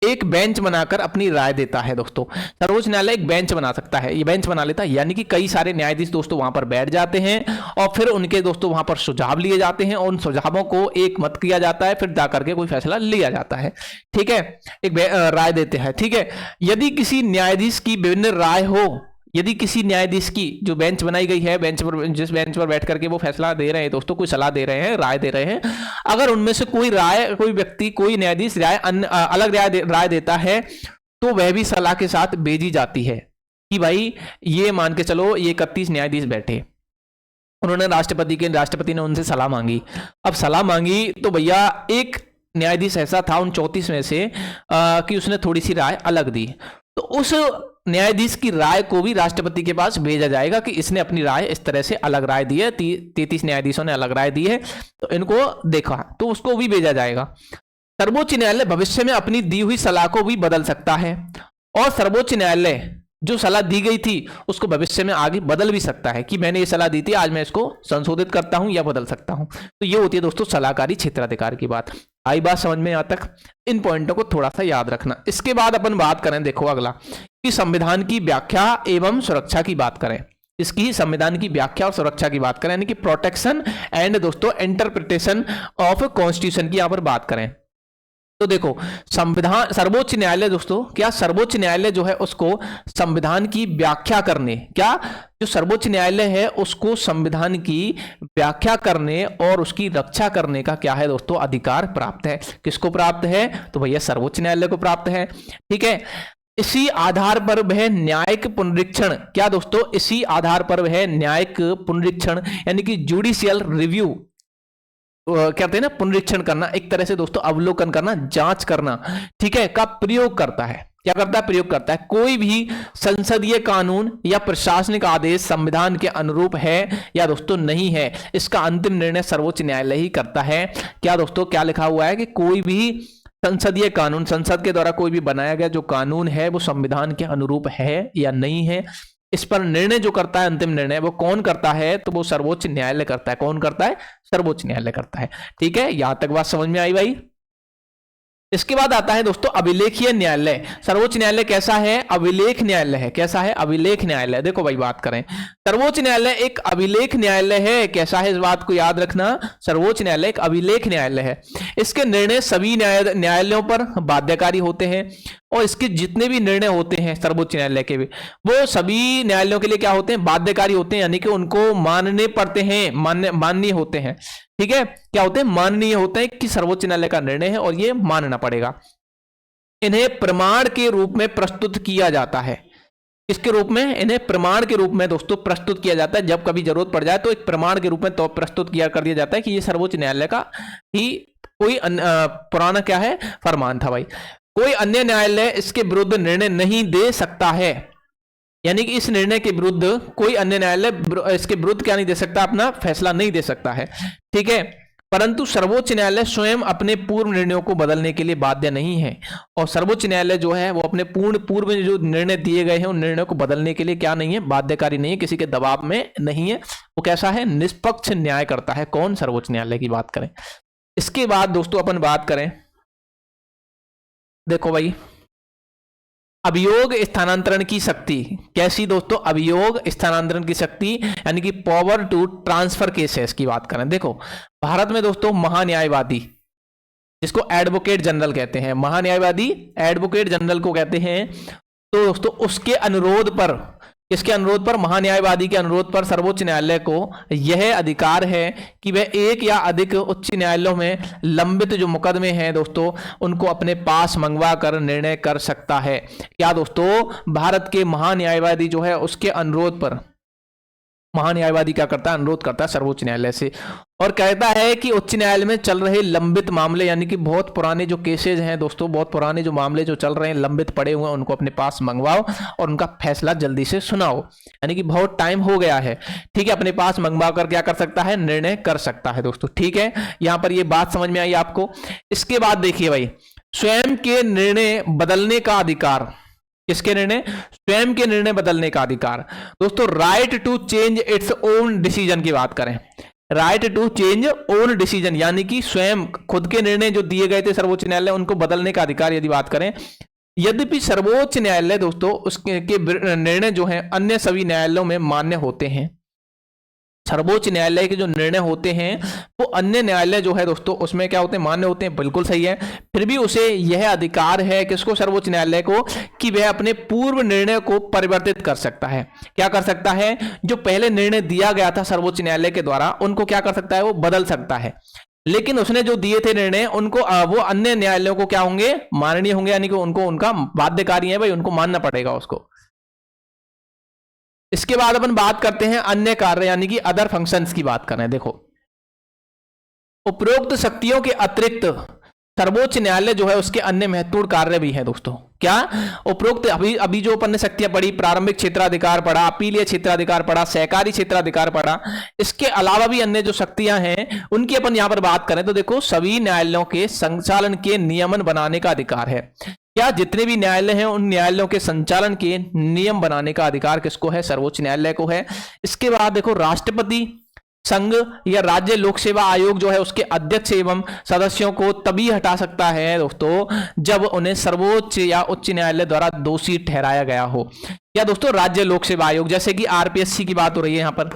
एक बेंच बनाकर अपनी राय देता है दोस्तों। सर्वोच्च न्यायालय एक बेंच बना सकता है, ये बेंच बना लेता है, यानी कि कई सारे न्यायाधीश दोस्तों वहां पर बैठ जाते हैं और फिर उनके दोस्तों वहां पर सुझाव लिए जाते हैं और उन सुझावों को एक मत किया जाता है, फिर जाकर के कोई फैसला लिया जाता है। ठीक है, एक राय देते हैं। ठीक है, यदि किसी न्यायाधीश की विभिन्न राय हो, यदि किसी न्यायाधीश की जो बेंच बनाई गई है, बेंच पर, जिस बेंच पर बैठ करके वो फैसला दे रहे हैं दोस्तों, कोई सलाह दे रहे हैं, राय दे रहे हैं, अगर उनमें से कोई व्यक्ति, कोई न्यायाधीश अलग राय देता है तो वह भी सलाह के साथ भेजी जाती है कि भाई ये मान के चलो ये 31 न्यायाधीश बैठे, उन्होंने राष्ट्रपति ने उनसे सलाह मांगी। अब सलाह मांगी तो भैया एक न्यायाधीश ऐसा था उन 34 में से कि उसने थोड़ी सी राय अलग दी, तो उस न्यायाधीश की राय को भी राष्ट्रपति के पास भेजा जाएगा कि इसने अपनी राय इस तरह से अलग राय दी है, 33 न्यायाधीशों ने अलग राय दी है, तो इनको देखा, तो उसको भी भेजा जाएगा। सर्वोच्च न्यायालय भविष्य में अपनी दी हुई सलाह को भी बदल सकता है और सर्वोच्च न्यायालय जो सलाह दी गई थी उसको भविष्य में आगे बदल भी सकता है कि मैंने ये सलाह दी थी, आज मैं इसको संशोधित करता हूं या बदल सकता हूं। तो ये होती है दोस्तों सलाहकारी क्षेत्राधिकार की बात। आई बात समझ में? यहां तक इन पॉइंटों को थोड़ा सा याद रखना। इसके बाद अपन बात करें, देखो अगला, कि संविधान की व्याख्या एवं सुरक्षा की बात करें। इसकी संविधान की व्याख्या और सुरक्षा की बात करें, यानी कि प्रोटेक्शन एंड दोस्तों इंटरप्रिटेशन ऑफ कॉन्स्टिट्यूशन की यहां पर बात करें। तो देखो संविधान, सर्वोच्च न्यायालय दोस्तों, क्या सर्वोच्च न्यायालय जो है उसको संविधान की व्याख्या करने, क्या जो सर्वोच्च न्यायालय है उसको संविधान की व्याख्या करने और उसकी रक्षा करने का क्या है दोस्तों, अधिकार प्राप्त है। किसको प्राप्त है? तो भैया सर्वोच्च न्यायालय को प्राप्त है। ठीक है, इसी आधार पर वह न्यायिक पुनरीक्षण, क्या दोस्तों, इसी आधार पर वह न्यायिक पुनरीक्षण यानी कि जुडिशियल रिव्यू कहते हैं ना, पुनरीक्षण करना, एक तरह से दोस्तों अवलोकन करना, जांच करना, ठीक है, का प्रयोग करता है। क्या करता है? प्रयोग करता है। कोई भी संसदीय कानून या प्रशासनिक आदेश संविधान के अनुरूप है या दोस्तों नहीं है, इसका अंतिम निर्णय सर्वोच्च न्यायालय ही करता है। क्या दोस्तों, क्या लिखा हुआ है कि कोई भी संसदीय कानून, संसद के द्वारा कोई भी बनाया गया जो कानून है वो संविधान के अनुरूप है या नहीं है, इस पर निर्णय जो करता है, अंतिम निर्णय वो कौन करता है? तो वो सर्वोच्च न्यायालय करता है। कौन करता है? सर्वोच्च न्यायालय करता है। ठीक है, यहां तक बात समझ में आई भाई? इसके बाद आता है दोस्तों अभिलेखीय न्यायालय। सर्वोच्च न्यायालय कैसा है? अभिलेख न्यायालय है। कैसा है? अभिलेख न्यायालय। देखो भाई बात करें, सर्वोच्च न्यायालय एक अभिलेख न्यायालय है। कैसा है? इस बात को याद रखना, सर्वोच्च न्यायालय एक अभिलेख न्यायालय है। इसके निर्णय सभी न्यायालयों पर बाध्यकारी होते हैं और इसके जितने भी निर्णय होते हैं सर्वोच्च न्यायालय के भी, वो सभी न्यायालयों के लिए क्या होते हैं? बाध्यकारी होते हैं, यानी कि उनको मानने पड़ते हैं, माननीय होते हैं। ठीक है, क्या होते हैं? माननीय होते हैं कि सर्वोच्च न्यायालय का निर्णय है और ये मानना पड़ेगा। इन्हें प्रमाण के रूप में प्रस्तुत किया जाता है। इसके रूप में, इन्हें प्रमाण के रूप में दोस्तों प्रस्तुत किया जाता है। जब कभी जरूरत पड़ जाए तो एक प्रमाण के रूप में तो प्रस्तुत कर दिया जाता है कि ये सर्वोच्च न्यायालय का ही कोई पुराना क्या है? फरमान था भाई। कोई अन्य न्यायालय इसके विरुद्ध निर्णय नहीं दे सकता है, यानी कि इस निर्णय के विरुद्ध कोई अन्य न्यायालय इसके विरुद्ध क्या नहीं दे सकता? अपना फैसला नहीं दे सकता है। ठीक है, परंतु सर्वोच्च न्यायालय स्वयं अपने पूर्व निर्णयों को बदलने के लिए बाध्य नहीं है और सर्वोच्च न्यायालय जो है वो अपने पूर्व में जो निर्णय दिए गए हैं उन निर्णयों को बदलने के लिए क्या नहीं है? बाध्यकारी नहीं है, किसी के दबाव में नहीं है। वो कैसा है? निष्पक्ष न्याय करता है। कौन? सर्वोच्च न्यायालय की बात करें। इसके बाद दोस्तों अपन बात करें, देखो भाई, अभियोग स्थानांतरण की शक्ति। कैसी दोस्तों? अभियोग स्थानांतरण की शक्ति, यानी कि पावर टू ट्रांसफर केसेस की बात करें। देखो भारत में दोस्तों महान्यायवादी, जिसको एडवोकेट जनरल कहते हैं, महान्यायवादी एडवोकेट जनरल को कहते हैं, तो दोस्तों उसके अनुरोध पर, इसके अनुरोध पर, महान्यायवादी के अनुरोध पर सर्वोच्च न्यायालय को यह अधिकार है कि वह एक या अधिक उच्च न्यायालयों में लंबित जो मुकदमे हैं दोस्तों उनको अपने पास मंगवा कर निर्णय कर सकता है। क्या दोस्तों? भारत के महान्यायवादी जो है उसके अनुरोध पर महान्यायवादी क्या करता है? अनुरोध करता है सर्वोच्च न्यायालय से और कहता है कि उच्च न्यायालय में चल रहे लंबित मामले, यानी कि बहुत पुराने जो केसेज हैं दोस्तों, बहुत पुराने जो मामले जो चल रहे हैं, लंबित पड़े हुए हैं, उनको अपने पास मंगवाओ और उनका फैसला जल्दी से सुनाओ, यानी कि बहुत टाइम हो गया है। ठीक है, अपने पास मंगवा कर क्या कर सकता है? निर्णय कर सकता है दोस्तों। ठीक है, यहां पर ये बात समझ में आई आपको। इसके बाद देखिए भाई, स्वयं के निर्णय बदलने का अधिकार। किसके निर्णय? स्वयं के निर्णय बदलने का अधिकार। दोस्तों right to change its own decision की बात करें, right to change own decision यानी कि स्वयं खुद के निर्णय जो दिए गए थे सर्वोच्च न्यायालय उनको बदलने का अधिकार यदि बात करें। यद्यपि सर्वोच्च न्यायालय दोस्तों उसके निर्णय जो है अन्य सभी न्यायालयों में मान्य होते हैं, सर्वोच्च न्यायालय के जो निर्णय होते हैं वो अन्य न्यायालय जो है दोस्तों उसमें क्या होते हैं? मान्य होते हैं। बिल्कुल सही है। फिर भी उसे यह अधिकार है किसको? सर्वोच्च न्यायालय को, कि वह अपने पूर्व निर्णय को परिवर्तित कर सकता है। क्या कर सकता है? जो पहले निर्णय दिया गया था सर्वोच्च न्यायालय के द्वारा उनको क्या कर सकता है? वो बदल सकता है। लेकिन उसने जो दिए थे निर्णय उनको वो अन्य न्यायालयों को क्या होंगे? माननीय होंगे, यानी कि उनको उनका बाध्यकारी है भाई, उनको मानना पड़ेगा उसको। इसके बाद अपन बात करते हैं अन्य कार्य यानी कि अदर फंक्शंस की बात करें। देखो उपरोक्त शक्तियों के अतिरिक्त सर्वोच्च न्यायालय जो है उसके अन्य महत्वपूर्ण कार्य भी हैं दोस्तों। क्या? उपरोक्त अभी जो अपन ने शक्तियां पढ़ी, प्रारंभिक क्षेत्राधिकार पढ़ा, अपीलीय क्षेत्राधिकार पढ़ा, सहकारी क्षेत्राधिकार पढ़ा, इसके अलावा भी अन्य जो शक्तियां हैं उनकी अपन यहां पर बात करें तो देखो सभी न्यायालयों के संचालन के नियमन बनाने का अधिकार है। क्या? जितने भी न्यायालय हैं उन न्यायालयों के संचालन के नियम बनाने का अधिकार किसको है? सर्वोच्च न्यायालय को है। इसके बाद देखो राष्ट्रपति संघ या राज्य लोक सेवा आयोग जो है उसके अध्यक्ष एवं सदस्यों को तभी हटा सकता है दोस्तों जब उन्हें सर्वोच्च या उच्च न्यायालय द्वारा दोषी ठहराया गया हो। या दोस्तों राज्य लोक सेवा आयोग, जैसे कि आरपीएससी की बात हो रही है यहां पर,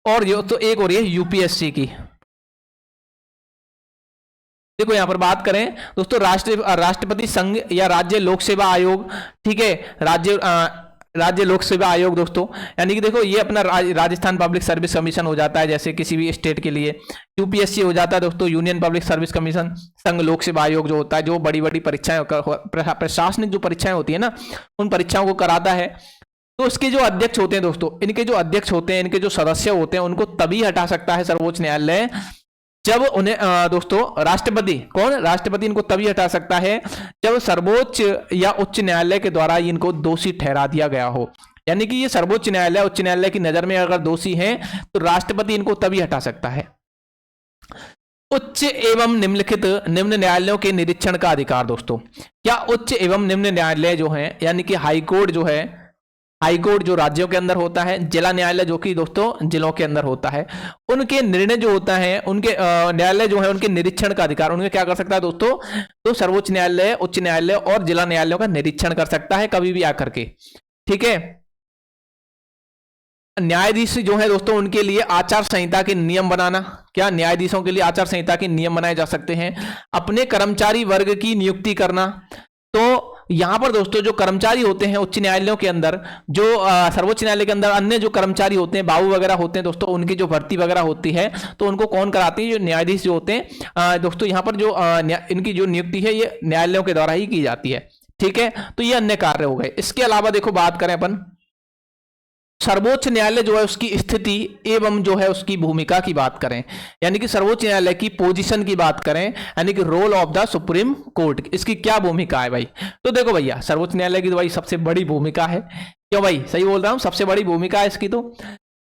और ये तो एक हो रही है यूपीएससी की। देखो यहां पर बात करें दोस्तों राष्ट्रपति संघ या राज्य लोक सेवा आयोग, ठीक है, राज्य लोक सेवा आयोग दोस्तों, यानी कि देखो ये अपना राजस्थान पब्लिक सर्विस कमीशन हो जाता है जैसे किसी भी स्टेट के लिए, यूपीएससी हो जाता है दोस्तों यूनियन पब्लिक सर्विस कमीशन, संघ लोक सेवा आयोग जो होता है जो बड़ी बड़ी परीक्षाएं प्रशासनिक जो परीक्षाएं होती है ना उन परीक्षाओं को कराता है। तो इसके जो अध्यक्ष होते हैं दोस्तों, इनके जो अध्यक्ष होते हैं, इनके जो सदस्य होते हैं उनको तभी हटा सकता है सर्वोच्च न्यायालय जब उन्हें दोस्तों राष्ट्रपति, कौन? राष्ट्रपति इनको तभी हटा सकता है जब सर्वोच्च या उच्च न्यायालय के द्वारा इनको दोषी ठहरा दिया गया हो। यानी कि ये सर्वोच्च न्यायालय उच्च न्यायालय की नजर में अगर दोषी हैं तो राष्ट्रपति इनको तभी हटा सकता है। उच्च एवं निम्नलिखित निम्न न्यायालयों के निरीक्षण का अधिकार दोस्तों। क्या उच्च एवं निम्न न्यायालय जो है यानी कि हाईकोर्ट जो है, हाईकोर्ट जो राज्यों के अंदर होता है, जिला न्यायालय जो कि दोस्तों जिलों के अंदर होता है, उनके निर्णय जो होता है, उनके न्यायालय जो है उनके निरीक्षण का अधिकार उनके क्या कर सकता है दोस्तों? तो सर्वोच्च न्यायालय, उच्च न्यायालय और जिला न्यायालयों का निरीक्षण कर सकता है कभी भी आकर के, ठीक है। न्यायाधीश जो है दोस्तों उनके लिए आचार संहिता के नियम बनाना, क्या न्यायाधीशों के लिए आचार संहिता के नियम बनाए जा सकते हैं। अपने कर्मचारी वर्ग की नियुक्ति करना, तो यहां पर दोस्तों जो कर्मचारी होते हैं उच्च न्यायालयों के अंदर, जो सर्वोच्च न्यायालय के अंदर अन्य जो कर्मचारी होते हैं, बाबू वगैरह होते हैं दोस्तों, उनकी जो भर्ती वगैरह होती है तो उनको कौन कराते हैं? जो न्यायाधीश जो होते हैं दोस्तों, यहाँ पर जो इनकी जो नियुक्ति है ये न्यायालयों के द्वारा ही की जाती है, ठीक है। तो ये अन्य कार्य हो गए। इसके अलावा देखो बात करें अपन सर्वोच्च न्यायालय जो है उसकी स्थिति एवं जो है उसकी भूमिका की बात करें, यानी कि सर्वोच्च न्यायालय की पोजीशन की बात करें, यानी कि role of the supreme court, इसकी क्या भूमिका है भाई? तो देखो भैया सर्वोच्च न्यायालय की तो भाई सबसे बड़ी भूमिका है। क्यों भाई? सही बोल रहा हूं, सबसे बड़ी भूमिका है इसकी। तो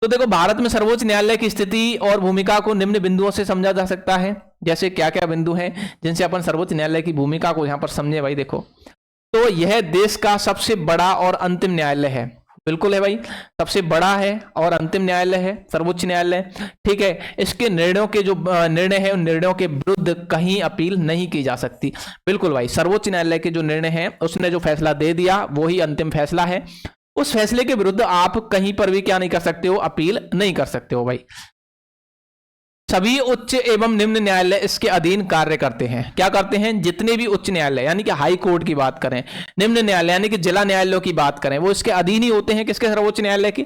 देखो भारत में सर्वोच्च न्यायालय की स्थिति और भूमिका को निम्न बिंदुओं से समझा जा सकता है। जैसे क्या क्या बिंदु हैं जिनसे अपन सर्वोच्च न्यायालय की भूमिका को यहां पर समझे भाई? देखो तो यह देश का सबसे बड़ा और अंतिम न्यायालय है, बिल्कुल है भाई, सबसे बड़ा है और अंतिम न्यायालय है सर्वोच्च न्यायालय, ठीक है। इसके निर्णयों के जो निर्णय है उन निर्णयों के विरुद्ध कहीं अपील नहीं की जा सकती, बिल्कुल भाई। सर्वोच्च न्यायालय के जो निर्णय है उसने जो फैसला दे दिया वो ही अंतिम फैसला है, उस फैसले के विरुद्ध आप कहीं पर भी क्या नहीं कर सकते हो? अपील नहीं कर सकते हो भाई। सभी उच्च एवं निम्न न्यायालय इसके अधीन कार्य करते हैं। क्या करते हैं? जितने भी उच्च न्यायालय यानी कि हाई कोर्ट की बात करें, निम्न न्यायालय यानी कि जिला न्यायालयों की बात करें, वो इसके अधीन ही होते हैं। किसके? सर्वोच्च न्यायालय की।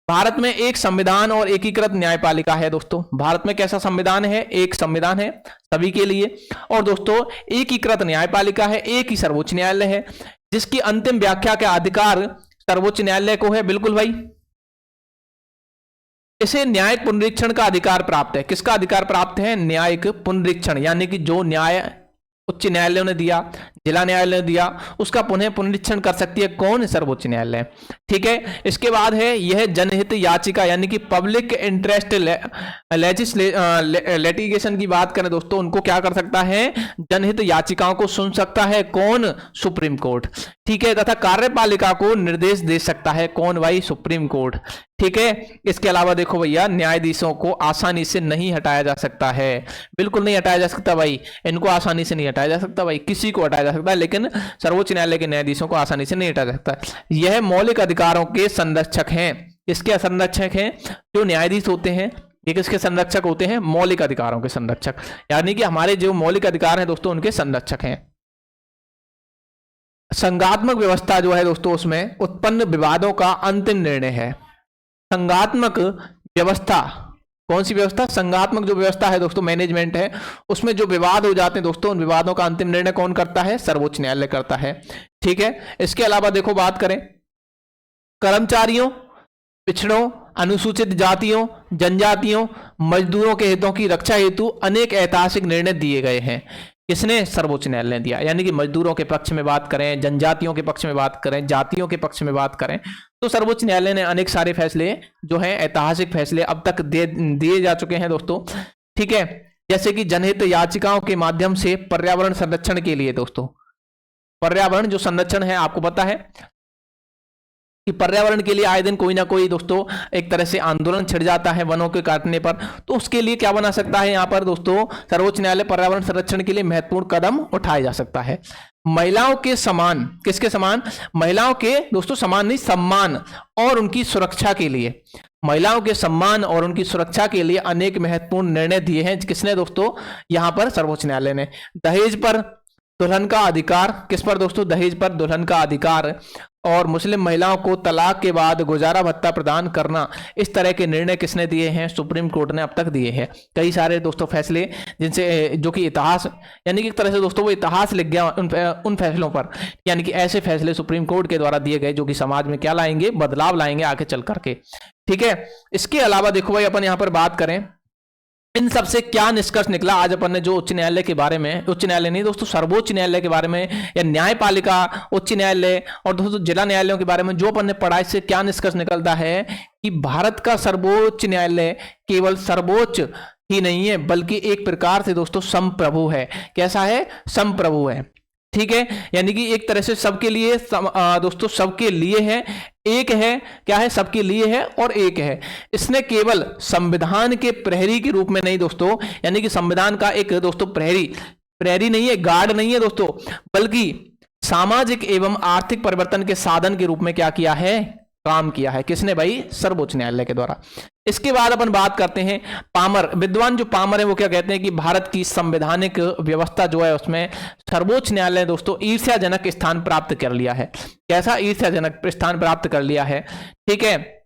भारत में एक संविधान और एकीकृत न्यायपालिका है दोस्तों। भारत में कैसा संविधान है? एक संविधान है सभी के लिए, और दोस्तों एकीकृत न्यायपालिका है, एक ही सर्वोच्च न्यायालय है जिसकी अंतिम व्याख्या का अधिकार सर्वोच्च न्यायालय को है, बिल्कुल भाई। इसे न्यायिक पुनरीक्षण का अधिकार प्राप्त है। किसका अधिकार प्राप्त है? न्यायिक पुनरीक्षण, यानी कि जो न्याय उच्च न्यायालयों ने दिया, जिला न्यायालय ने दिया, उसका पुनः पुनरीक्षण कर सकती है कौन? सर्वोच्च न्यायालय। ठीक है, इसके बाद है यह जनहित याचिका यानी कि पब्लिक इंटरेस्ट लिटिगेशन की बात करें दोस्तों, उनको क्या कर सकता है? जनहित याचिकाओं को सुन सकता है कौन? Supreme court. ठीक है, तथा कार्यपालिका को निर्देश दे सकता है कौन भाई? Supreme court. ठीक है, इसके अलावा देखो भैया, न्यायाधीशों को आसानी से नहीं हटाया जा सकता है, बिल्कुल नहीं हटाया जा सकता भाई, इनको आसानी से नहीं हटाया जा सकता भाई, किसी को हटाया जा सकता है लेकिन सर्वोच्च न्यायालय के न्यायाधीशों को आसानी से नहीं हटाया जा सकता। यह मौलिक अधिकारों के संरक्षक हैं। किसके संरक्षक हैं? जो न्यायाधीश होते हैं ये किसके संरक्षक होते हैं? मौलिक अधिकारों के संरक्षक, यानी कि हमारे जो मौलिक अधिकार हैं दोस्तों उनके संरक्षक हैं। संघात्मक व्यवस्था जो है दोस्तों, उसमें उत्पन्न विवादों का अंतिम निर्णय है। संघात्मक व्यवस्था, कौन सी व्यवस्था? संघात्मक जो व्यवस्था है दोस्तों, मैनेजमेंट है, उसमें जो विवाद हो जाते हैं दोस्तों, उन विवादों का अंतिम निर्णय कौन करता है? सर्वोच्च न्यायालय करता है। ठीक है, इसके अलावा देखो बात करें, कर्मचारियों, पिछड़ों, अनुसूचित जातियों, जनजातियों, मजदूरों के हितों की रक्षा हेतु अनेक ऐतिहासिक निर्णय दिए गए हैं। किसने? सर्वोच्च न्यायालय ने दिया। यानी कि मजदूरों के पक्ष में बात करें, जनजातियों के पक्ष में बात करें, जातियों के पक्ष में बात करें, तो सर्वोच्च न्यायालय ने अनेक सारे फैसले जो हैं, ऐतिहासिक फैसले अब तक दिए जा चुके हैं दोस्तों। ठीक है, जैसे कि जनहित याचिकाओं के माध्यम से पर्यावरण संरक्षण के लिए दोस्तों, पर्यावरण जो संरक्षण है, आपको पता है कि पर्यावरण के लिए आए दिन कोई ना कोई दोस्तों एक तरह से आंदोलन छिड़ जाता है वनों के काटने पर, तो उसके लिए क्या बना सकता है यहाँ पर दोस्तों? सर्वोच्च न्यायालय पर्यावरण संरक्षण के लिए महत्वपूर्ण कदम उठाया जा सकता है। महिलाओं के समान, किसके समान? महिलाओं के दोस्तों समान नहीं, सम्मान और उनकी सुरक्षा के लिए, महिलाओं के सम्मान और उनकी सुरक्षा के लिए अनेक महत्वपूर्ण निर्णय दिए हैं। किसने दोस्तों? यहां पर सर्वोच्च न्यायालय ने। दहेज पर दुल्हन का अधिकार, किस पर दोस्तों? दहेज पर दुल्हन का अधिकार, और मुस्लिम महिलाओं को तलाक के बाद गुजारा भत्ता प्रदान करना, इस तरह के निर्णय किसने दिए हैं? सुप्रीम कोर्ट ने अब तक दिए हैं। कई सारे दोस्तों फैसले जिनसे, जो कि इतिहास, यानी कि एक तरह से दोस्तों वो इतिहास लिख गया उन फैसलों पर, यानी कि ऐसे फैसले सुप्रीम कोर्ट के द्वारा दिए गए जो कि समाज में क्या लाएंगे? बदलाव लाएंगे आगे चल करके। ठीक है, इसके अलावा देखो भाई, अपन यहां पर बात करें इन सब से क्या निष्कर्ष निकला। आज अपन ने जो उच्च न्यायालय के बारे में, उच्च न्यायालय नहीं दोस्तों, सर्वोच्च न्यायालय के बारे में, या न्यायपालिका, उच्च न्यायालय और दोस्तों जिला न्यायालयों के बारे में जो अपन ने पढ़ा, इससे क्या निष्कर्ष निकलता है कि भारत का सर्वोच्च न्यायालय केवल सर्वोच्च ही नहीं है, बल्कि एक प्रकार से दोस्तों संप्रभु है। कैसा है? संप्रभु है। ठीक है, यानी कि एक तरह से सबके लिए दोस्तों, सबके लिए है, एक है, क्या है? सबके लिए है और एक है। इसने केवल संविधान के प्रहरी के रूप में नहीं दोस्तों, यानी कि संविधान का एक दोस्तों प्रहरी नहीं है, गार्ड नहीं है दोस्तों, बल्कि सामाजिक एवं आर्थिक परिवर्तन के साधन के रूप में क्या किया है? काम किया है। किसने भाई? सर्वोच्च न्यायालय के द्वारा। इसके बाद अपन बात करते हैं पामर, विद्वान जो पामर है वो क्या कहते हैं कि भारत की संवैधानिक व्यवस्था जो है उसमें सर्वोच्च न्यायालय दोस्तों ईर्ष्याजनक स्थान प्राप्त कर लिया है। कैसा? ईर्ष्याजनक स्थान प्राप्त कर लिया है। ठीक है,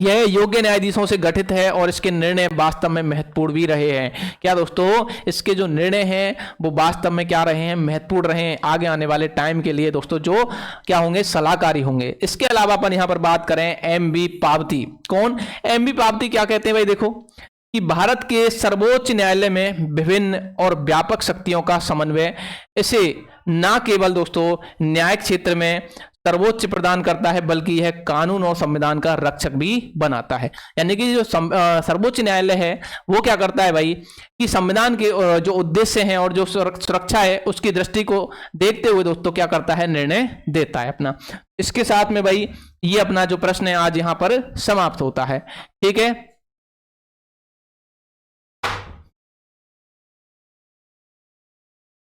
यह योग्य न्यायाधीशों से गठित है और इसके निर्णय वास्तव में महत्वपूर्ण भी रहे हैं। क्या दोस्तों? इसके जो निर्णय हैं वो वास्तव में क्या रहे हैं? महत्वपूर्ण रहे हैं आगे आने वाले टाइम के लिए दोस्तों, जो क्या होंगे? सलाहकारी होंगे। इसके अलावा अपन यहां पर बात करें एम.बी. पावती। कौन? एम.बी. पावती क्या कहते हैं भाई? देखो कि भारत के सर्वोच्च न्यायालय में विभिन्न और व्यापक शक्तियों का समन्वय इसे न केवल दोस्तों न्यायिक क्षेत्र में सर्वोच्च प्रदान करता है, बल्कि यह कानून और संविधान का रक्षक भी बनाता है। यानी कि जो सर्वोच्च न्यायालय है वो क्या करता है भाई कि संविधान के जो उद्देश्य हैं और जो सुरक्षा है उसकी दृष्टि को देखते हुए दोस्तों क्या करता है? निर्णय देता है अपना। इसके साथ में भाई ये अपना जो प्रश्न है आज यहाँ पर समाप्त होता है। ठीक है,